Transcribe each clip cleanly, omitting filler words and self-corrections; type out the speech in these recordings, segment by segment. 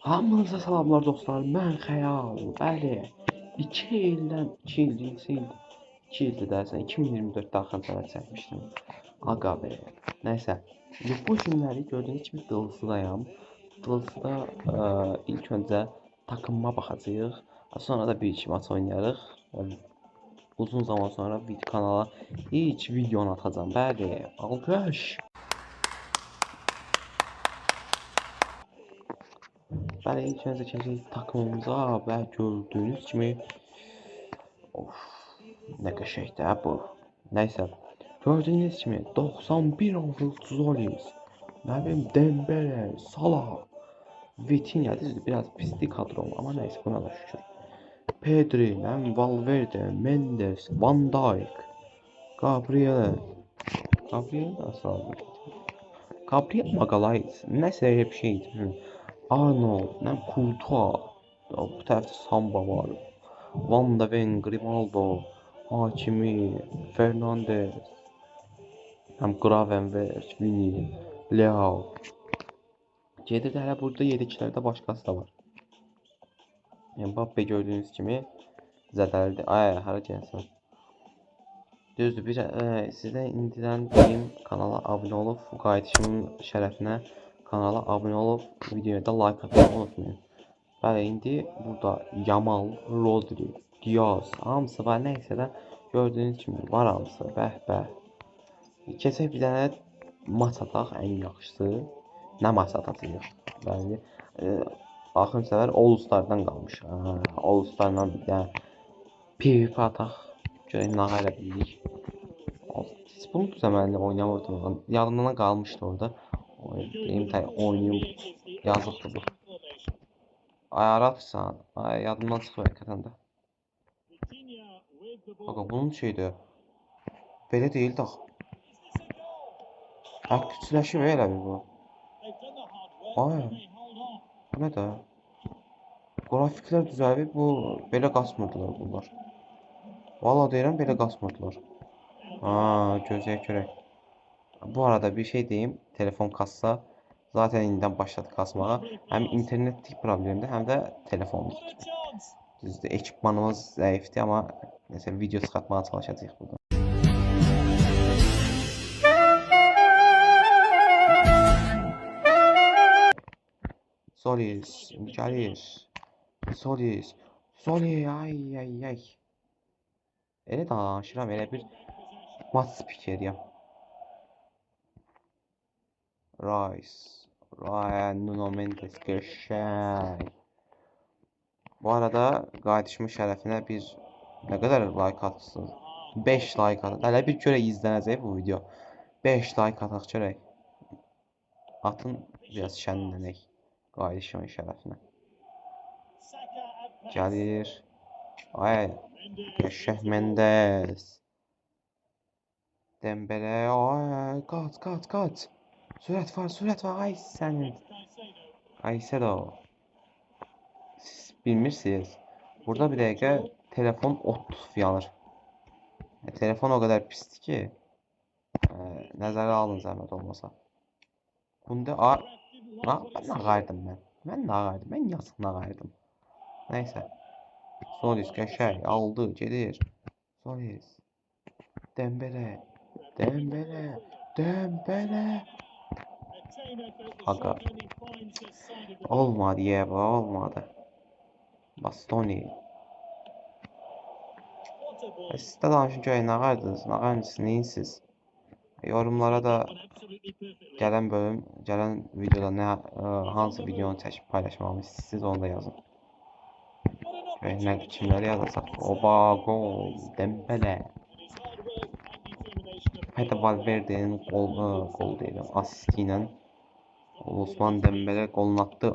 Hamınıza salamlar dostlar, mən Xəyal. Bəli, 2 ildən 2 il, 2 ildir dərsən, 2024-də axır sənət çəkmişdim. Aga be. Nəysə, bu günləri gördüyünüz kimi Dılsıdayam. Dılsıda ilk öncə takımıma baxacağıq. Sonra da bir iki maç oynayarıq. Uzun zaman sonra kanala ilk videonu atacağım. Bəli, alqış. Bəli, ilk öncə keçək takımımıza və gördüyünüz kimi of, nə qəşəngdir bu. Nəysə, gördüyünüz kimi 91 Avrux Zolis, nə bilim Dembele, Salah, Vitinha düzdür, biraz pislik kadro amma nəysə buna da şükür. Pedri, Valverde, Mendes, Van Dijk, Gabriel nasıl aldı? Gabriel Magalhaes, nəsə elə bir şeydir. Arnold, Courtois, bu tərəfdə Samba var. Van de Ven, Grimaldo, Hakimi, Fernandes, Gravenberch, Vini, Leao. Gedir hələ burada yediklərdə başqası da var. Mbappe gördüyünüz kimi zədəlidir. Ay, hara gəlsin. Düzdür, sizə indidən deyim, kanala abunə olub, qayıdışımın şərəfinə kanala abunə olub, videoya da like atmayı unutmayın. Bəli, indi burada Yamal, Rodri, Diaz, hamısı var, nəysə də gördüyünüz kimi var hamısı, bəh. Keçək bir dənə maç ataq, ən yaxşısı. Nə maç atacağıq? Bəli, axırıncı səfər All-Star'dan qalmış. All-Star'la bir dənə PvP ataq, görək nə elə bilirik. Bunu düzəməlli oynamırdım, yadımdan qalmışdı orada. Deyim oynayım, yazıqdır bu. Ay Arapsan, ay yadımdan çıxır həqiqətən də. Baxa bunun şeydir. Belə deyil də. Küçüləşib elə bir bu. Ay. Bu nə də? Qrafiklər düzəlib, bu belə qasmırdılar bunlar. Valla deyirəm belə qasmırdılar. Gözəyə görək. Bu arada bir şey deyim, telefon kassa zaten indidən başladı kasmağa. Həm internetlik problemdir, həm də telefonluqdur. Düzdür, ekipmanımız zəifdir, amma mesela video çıxartmağa çalışacağıq burada. Solis, gəlir. Solis, ay. Elə danışıram, elə bir maç spikeriyəm. Ryan Nuno Mendes qəşəng. Bu arada qayıdışımın şərəfinə bir nə qədər like atsın? 5 like atın. Hələ bir görək izlənəcək bu video. 5 like ataq görək. Atın biraz şənlənək qayıdışımın şərəfinə. Gəlir. Ay, qəşəng Mendes. Dembele, ay, qaç. Sürət var, ay sənin. Ay Sedo. Siz bilmirsiniz. Burada bir dəqiqə telefon yanır. Telefon o kadar pisdir ki, nəzərə alın zəhmət olmasa. Bunda mən nağaydım mən. Mən yazıq nağaydım. Nəysə. Solis qəşəng aldı, gedir. Solis. Dembele. Aga. Olmadı yeva, olmadı. Bastoni. Siz də danışın görək nə qaydınız, nə qaydınız, neyinsiz? Yorumlara da gələn videoda hansı videonu çəkib paylaşmamı istəyirsiniz onu da yazın. Görək kimləri yazacaq. Oba, gol, Dembele. Hətta Valverde'nin gol deyirəm, asisti ilə Osman Dembele golunu atdı.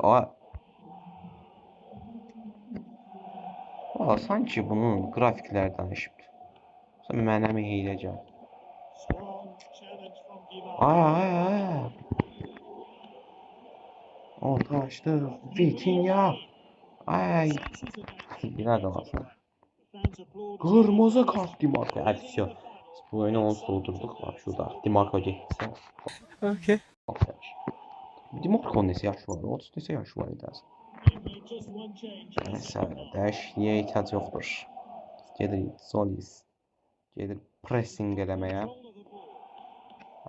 Sanki bunun grafikləri danışıbdır. Sonra mənə mi hiyləcan? Ay. Orta açdı. Vitinha. Ay. Biraz alasın. Kırmızı kart Dimarco. Aksiyon. Bu oyunu onu soğudurduk. Bak şurada. Dimarco geçse. Okay. Dimarco'nun nesi yaşı var? 30 nesi yaşı var edersin. Neyse, dəyişikliyə ehtiyac yoxdur. Gedirik, Solis. Gedir pressing eləməyə.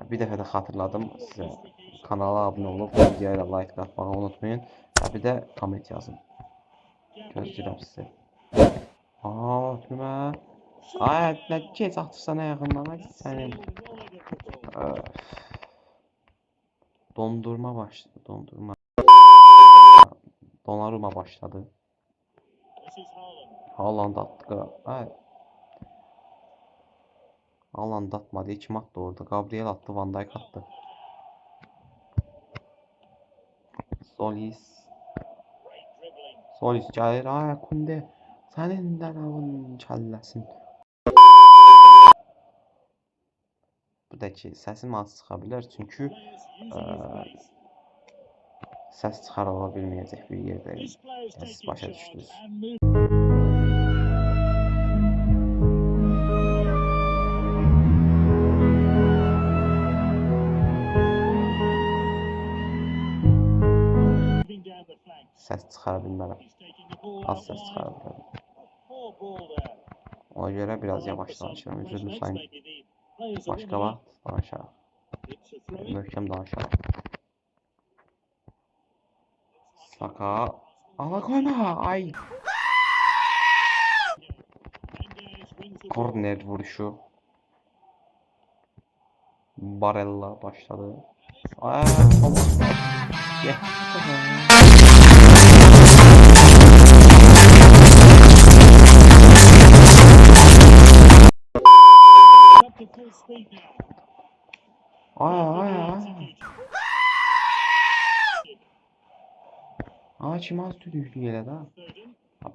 Bir dəfə də xatırladım sizə. Kanala abunə olub, videoya da like atmağı unutmayın. Bir də komment yazın. Gözləyirəm sizi. Ötmə. Ay, nə gec atırsan ayağından, ay sənin. Dondurma başladı, dondurma. Donnarumma başladı. Haaland attı. Ay. Haaland atmadı, kim attı orada? Gabriel attı, Van Dijk attı. Solis. Solis gəlir, ay Kunde. Sənin də avın kəlləsin. Bu da ki, səsim az çıxa bilər, çünki səs çıxarıla bilməyəcək bir yerdəyim. Siz başa düşdünüz. Səs çıxara bilmərəm. Az səs çıxara bilmərəm. Ona görə biraz yavaş danışıram. Üzrlü sayın. Başqa vaxt danışaraq. Möhkəm danışaraq. Saka. Ala qoyma. Ay. Korner vuruşu. Barella başladı. Ay. Kim az düdüklü elə də.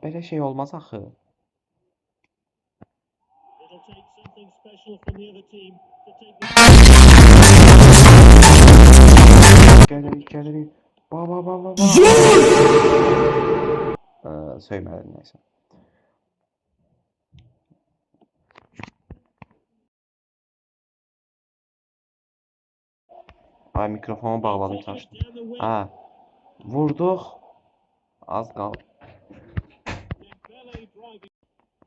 Belə şey olmaz axı. Gəlirik. Ba. Söymədim neysə. Ay, mikrofonu bağladım, taşdım. Ha. Vurduq. Az qaldı.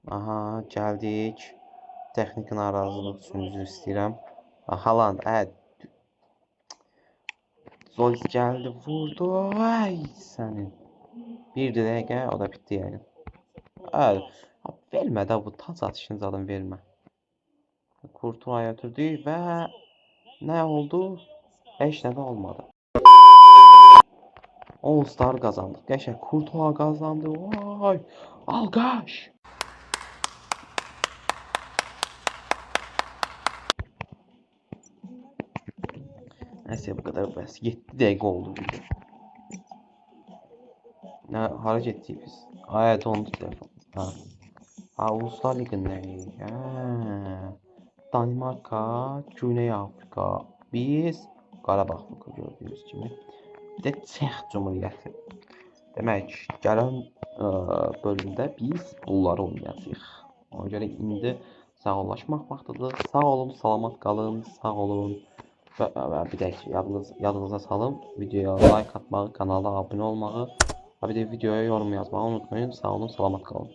Aha, gəldik. Texnik narazılıq üçün üzr istəyirəm. Haaland, Solis gəldi, vurdu. Ay sənin. Bir dəqiqə, o da bitdi yəni. Vermə də bu taç atışını zaten vermə. Kurtuaya ötürdük və nə oldu? Heç nə də olmadı. All Star qazandıq. Qəşəng Kurtuğa qazandı. Vay! Alqış! Nəysə, bu qədər bəs. 7 dəqiqə oldu video. Nə, hara getdik biz? Ay, dondu telefon. Uluslar Ligi'ndeyiz. Danimarka, Güney Afrika. Biz Qarabağ gördüyünüz kimi. Bir də Çex Cumhuriyyəti. Demək, gələn bölümdə biz bunları oynayacağıq. Ona görə indi sağollaşmaq vaxtıdır. Sağ olun, salamat qalın, sağ olun. Və bir də yadınıza salın, videoya like atmağı, kanala abunə olmağı, bir də videoya yorum yazmağı unutmayın. Sağ olun, salamat qalın.